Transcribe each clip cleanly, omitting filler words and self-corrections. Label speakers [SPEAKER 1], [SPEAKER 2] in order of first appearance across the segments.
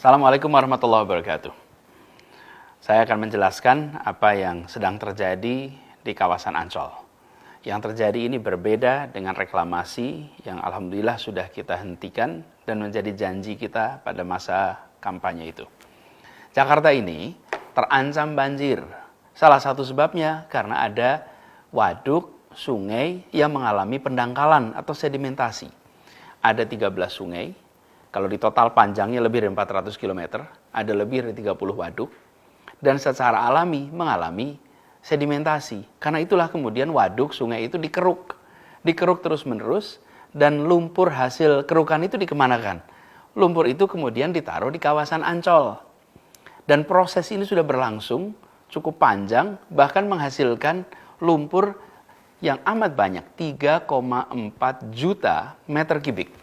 [SPEAKER 1] Assalamualaikum warahmatullahi wabarakatuh. Saya akan menjelaskan apa yang sedang terjadi di kawasan Ancol. Yang terjadi ini berbeda dengan reklamasi yang alhamdulillah sudah kita hentikan dan menjadi janji kita pada masa kampanye itu. Jakarta ini terancam banjir. Salah satu sebabnya karena ada waduk, sungai yang mengalami pendangkalan atau sedimentasi. Ada 13 sungai. Kalau di total panjangnya lebih dari 400 km, ada lebih dari 30 waduk, dan secara alami mengalami sedimentasi. Karena itulah kemudian waduk, sungai itu dikeruk terus-menerus, dan lumpur hasil kerukan itu dikemanakan? Lumpur itu kemudian ditaruh di kawasan Ancol. Dan proses ini sudah berlangsung cukup panjang, bahkan menghasilkan lumpur yang amat banyak, 3,4 juta meter kubik.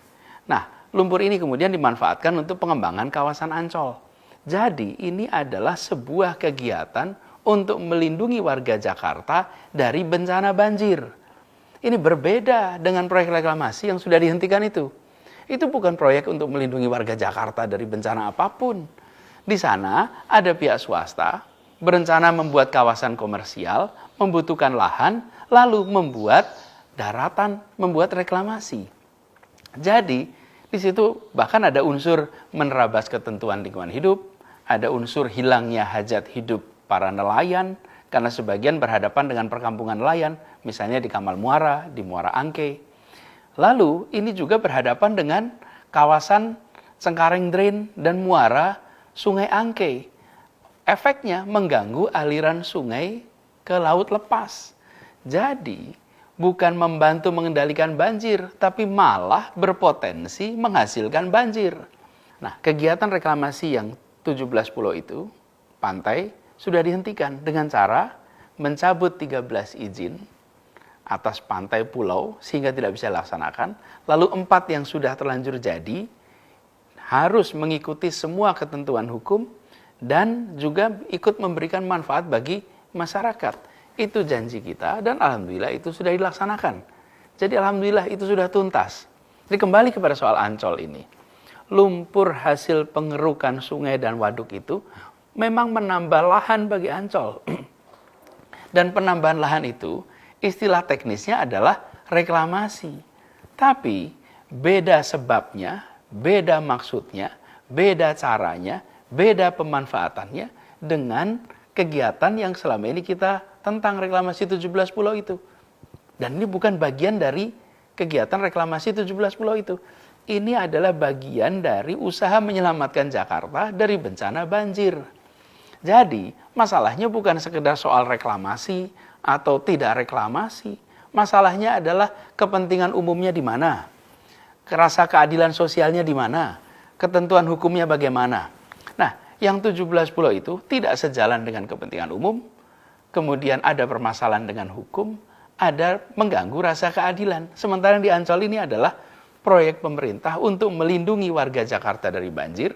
[SPEAKER 1] Nah, lumpur ini kemudian dimanfaatkan untuk pengembangan kawasan Ancol. Jadi ini adalah sebuah kegiatan untuk melindungi warga Jakarta dari bencana banjir. Ini berbeda dengan proyek reklamasi yang sudah dihentikan itu. Itu bukan proyek untuk melindungi warga Jakarta dari bencana apapun. Di sana ada pihak swasta berencana membuat kawasan komersial, membutuhkan lahan, lalu membuat daratan, membuat reklamasi. Jadi di situ bahkan ada unsur menerabas ketentuan lingkungan hidup, ada unsur hilangnya hajat hidup para nelayan, karena sebagian berhadapan dengan perkampungan nelayan, misalnya di Kamal Muara, di Muara Angke. Lalu ini juga berhadapan dengan kawasan Cengkareng Drain dan muara Sungai Angke. Efeknya mengganggu aliran sungai ke laut lepas. Jadi bukan membantu mengendalikan banjir, tapi malah berpotensi menghasilkan banjir. Nah, kegiatan reklamasi yang 17 pulau itu, pantai, sudah dihentikan dengan cara mencabut 13 izin atas pantai pulau sehingga tidak bisa dilaksanakan. Lalu 4 yang sudah terlanjur jadi harus mengikuti semua ketentuan hukum dan juga ikut memberikan manfaat bagi masyarakat. Itu janji kita dan alhamdulillah itu sudah dilaksanakan. Jadi alhamdulillah itu sudah tuntas. Jadi kembali kepada soal Ancol ini. Lumpur hasil pengerukan sungai dan waduk itu memang menambah lahan bagi Ancol. Dan penambahan lahan itu istilah teknisnya adalah reklamasi. Tapi beda sebabnya, beda maksudnya, beda caranya, beda pemanfaatannya dengan kegiatan yang selama ini kita tentang reklamasi 17 pulau itu. Dan ini bukan bagian dari kegiatan reklamasi 17 pulau itu. Ini adalah bagian dari usaha menyelamatkan Jakarta dari bencana banjir. Jadi, masalahnya bukan sekedar soal reklamasi atau tidak reklamasi. Masalahnya adalah kepentingan umumnya di mana? Rasa keadilan sosialnya di mana? Ketentuan hukumnya bagaimana? Nah, yang 17 pulau itu tidak sejalan dengan kepentingan umum, kemudian ada permasalahan dengan hukum, ada mengganggu rasa keadilan. Sementara yang di Ancol ini adalah proyek pemerintah untuk melindungi warga Jakarta dari banjir,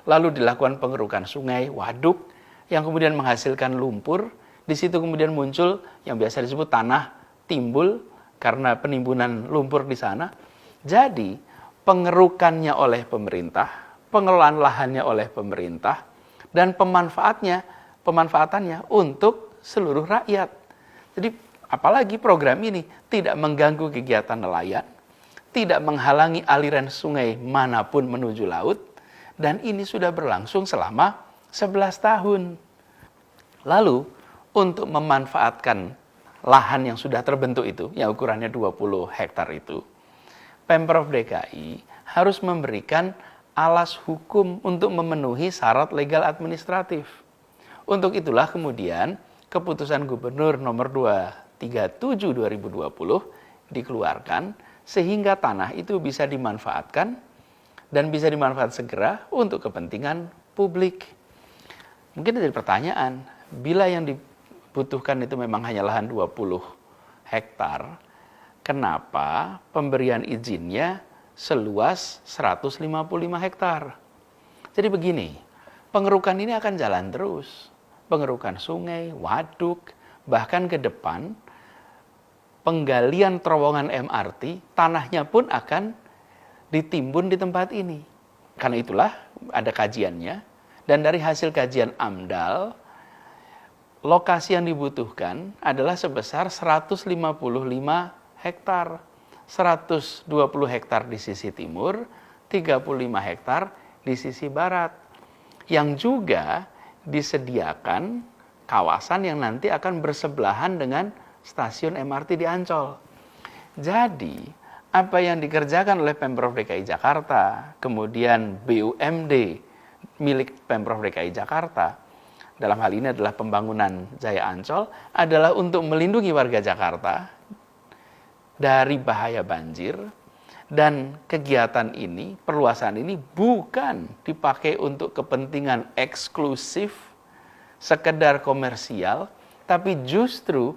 [SPEAKER 1] lalu dilakukan pengerukan sungai, waduk, yang kemudian menghasilkan lumpur. Di situ kemudian muncul yang biasa disebut tanah timbul karena penimbunan lumpur di sana. Jadi pengerukannya oleh pemerintah, pengelolaan lahannya oleh pemerintah, dan pemanfaatannya untuk seluruh rakyat. Jadi apalagi program ini tidak mengganggu kegiatan nelayan, tidak menghalangi aliran sungai manapun menuju laut, dan ini sudah berlangsung selama 11 tahun. Lalu untuk memanfaatkan lahan yang sudah terbentuk itu, yang ukurannya 20 hektar itu, Pemprov DKI harus memberikan alas hukum untuk memenuhi syarat legal administratif. Untuk itulah kemudian keputusan Gubernur nomor 237 2020 dikeluarkan sehingga tanah itu bisa dimanfaatkan dan bisa dimanfaatkan segera untuk kepentingan publik. Mungkin jadi pertanyaan, bila yang dibutuhkan itu memang hanya lahan 20 hektar, kenapa pemberian izinnya seluas 155 hektar? Jadi begini, pengerukan ini akan jalan terus. Pengerukan sungai, waduk, bahkan ke depan penggalian terowongan MRT, tanahnya pun akan ditimbun di tempat ini. Karena itulah ada kajiannya, dan dari hasil kajian AMDAL, lokasi yang dibutuhkan adalah sebesar 155 hektar. 120 hektar di sisi timur, 35 hektar di sisi barat. Yang juga disediakan kawasan yang nanti akan bersebelahan dengan stasiun MRT di Ancol. Jadi, apa yang dikerjakan oleh Pemprov DKI Jakarta, kemudian BUMD milik Pemprov DKI Jakarta, dalam hal ini adalah pembangunan Jaya Ancol, adalah untuk melindungi warga Jakarta dari bahaya banjir. Dan kegiatan ini, perluasan ini bukan dipakai untuk kepentingan eksklusif, sekedar komersial, tapi justru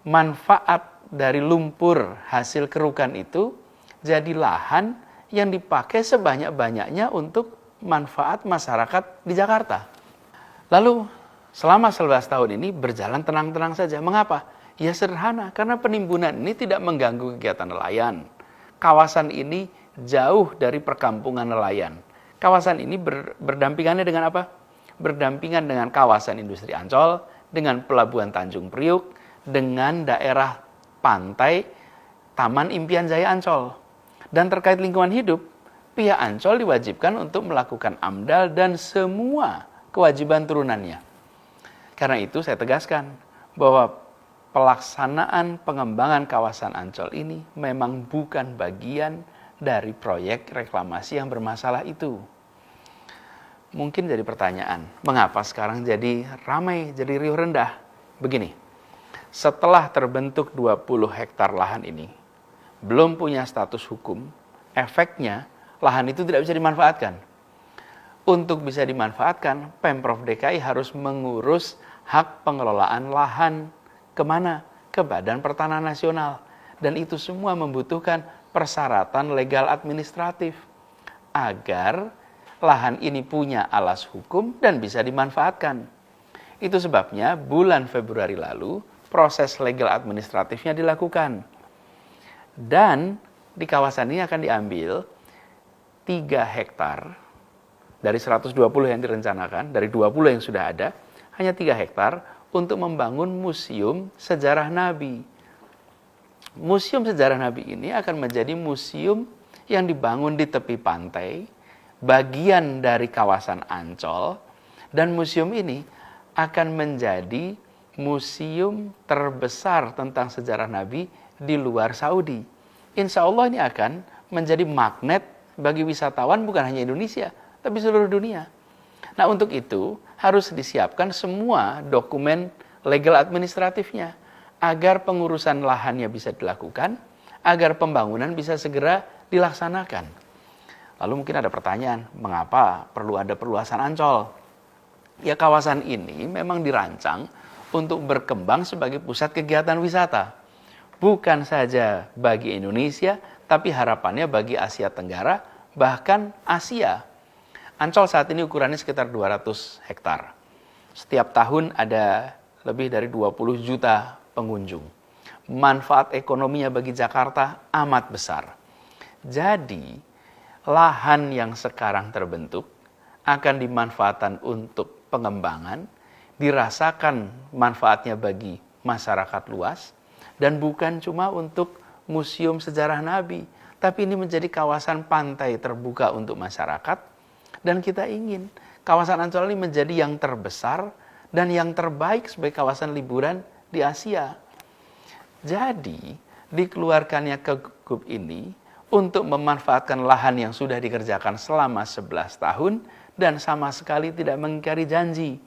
[SPEAKER 1] manfaat dari lumpur hasil kerukan itu jadi lahan yang dipakai sebanyak-banyaknya untuk manfaat masyarakat di Jakarta. Lalu selama 11 tahun ini berjalan tenang-tenang saja. Mengapa? Ya sederhana, karena penimbunan ini tidak mengganggu kegiatan nelayan. Kawasan ini jauh dari perkampungan nelayan. Kawasan ini berdampingannya dengan apa? Berdampingan dengan kawasan industri Ancol, dengan pelabuhan Tanjung Priuk, dengan daerah pantai Taman Impian Jaya Ancol. Dan terkait lingkungan hidup, pihak Ancol diwajibkan untuk melakukan AMDAL dan semua kewajiban turunannya. Karena itu saya tegaskan bahwa pelaksanaan pengembangan kawasan Ancol ini memang bukan bagian dari proyek reklamasi yang bermasalah itu. Mungkin jadi pertanyaan, mengapa sekarang jadi ramai, jadi riuh rendah? Begini, setelah terbentuk 20 hektar lahan ini, belum punya status hukum, efeknya lahan itu tidak bisa dimanfaatkan. Untuk bisa dimanfaatkan, Pemprov DKI harus mengurus hak pengelolaan lahan. Kemana? Ke Badan Pertanahan Nasional. Dan itu semua membutuhkan persyaratan legal administratif agar lahan ini punya alas hukum dan bisa dimanfaatkan. Itu sebabnya bulan Februari lalu, proses legal administratifnya dilakukan. Dan di kawasan ini akan diambil 3 hektar dari 120 yang direncanakan, dari 20 yang sudah ada, hanya 3 hektar untuk membangun museum sejarah Nabi. Museum sejarah Nabi ini akan menjadi museum yang dibangun di tepi pantai, bagian dari kawasan Ancol, dan museum ini akan menjadi museum terbesar tentang sejarah Nabi di luar Saudi. Insya Allah ini akan menjadi magnet bagi wisatawan bukan hanya Indonesia, tapi seluruh dunia. Nah, untuk itu harus disiapkan semua dokumen legal administratifnya agar pengurusan lahannya bisa dilakukan, agar pembangunan bisa segera dilaksanakan. Lalu mungkin ada pertanyaan, mengapa perlu ada perluasan Ancol? Ya, kawasan ini memang dirancang untuk berkembang sebagai pusat kegiatan wisata. Bukan saja bagi Indonesia, tapi harapannya bagi Asia Tenggara, bahkan Asia. Ancol saat ini ukurannya sekitar 200 hektar. Setiap tahun ada lebih dari 20 juta pengunjung. Manfaat ekonominya bagi Jakarta amat besar. Jadi, lahan yang sekarang terbentuk akan dimanfaatkan untuk pengembangan, dirasakan manfaatnya bagi masyarakat luas, dan bukan cuma untuk museum sejarah Nabi, tapi ini menjadi kawasan pantai terbuka untuk masyarakat, dan kita ingin kawasan Ancol ini menjadi yang terbesar dan yang terbaik sebagai kawasan liburan di Asia. Jadi, dikeluarkannya Kegub ini untuk memanfaatkan lahan yang sudah dikerjakan selama 11 tahun dan sama sekali tidak mengingkari janji.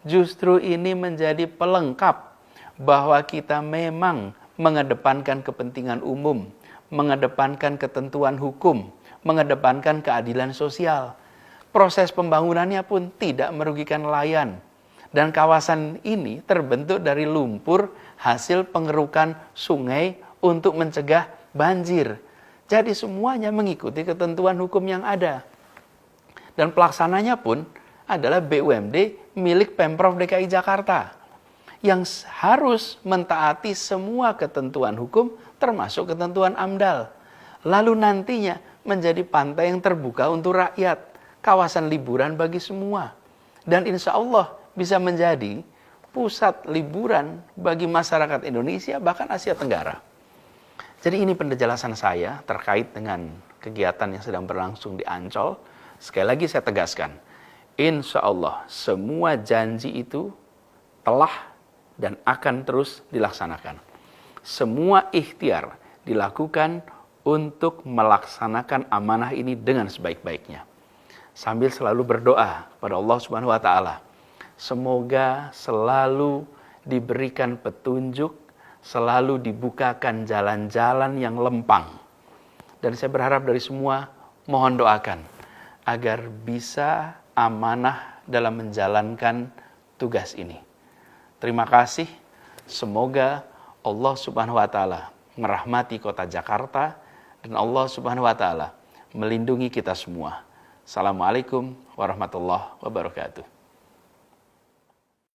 [SPEAKER 1] Justru ini menjadi pelengkap bahwa kita memang mengedepankan kepentingan umum, mengedepankan ketentuan hukum, mengedepankan keadilan sosial. Proses pembangunannya pun tidak merugikan nelayan. Dan kawasan ini terbentuk dari lumpur hasil pengerukan sungai untuk mencegah banjir. Jadi semuanya mengikuti ketentuan hukum yang ada. Dan pelaksananya pun adalah BUMD milik Pemprov DKI Jakarta yang harus mentaati semua ketentuan hukum termasuk ketentuan AMDAL. Lalu nantinya menjadi pantai yang terbuka untuk rakyat, kawasan liburan bagi semua. Dan insya Allah bisa menjadi pusat liburan bagi masyarakat Indonesia, bahkan Asia Tenggara. Jadi ini penjelasan saya terkait dengan kegiatan yang sedang berlangsung di Ancol. Sekali lagi saya tegaskan, insya Allah semua janji itu telah dan akan terus dilaksanakan. Semua ikhtiar dilakukan untuk melaksanakan amanah ini dengan sebaik-baiknya. Sambil selalu berdoa kepada Allah Subhanahu wa taala, semoga selalu diberikan petunjuk, selalu dibukakan jalan-jalan yang lempang. Dan saya berharap dari semua, mohon doakan agar bisa amanah dalam menjalankan tugas ini. Terima kasih. Semoga Allah Subhanahu wa taala merahmati kota Jakarta dan Allah Subhanahu wa taala melindungi kita semua. Assalamualaikum warahmatullahi wabarakatuh.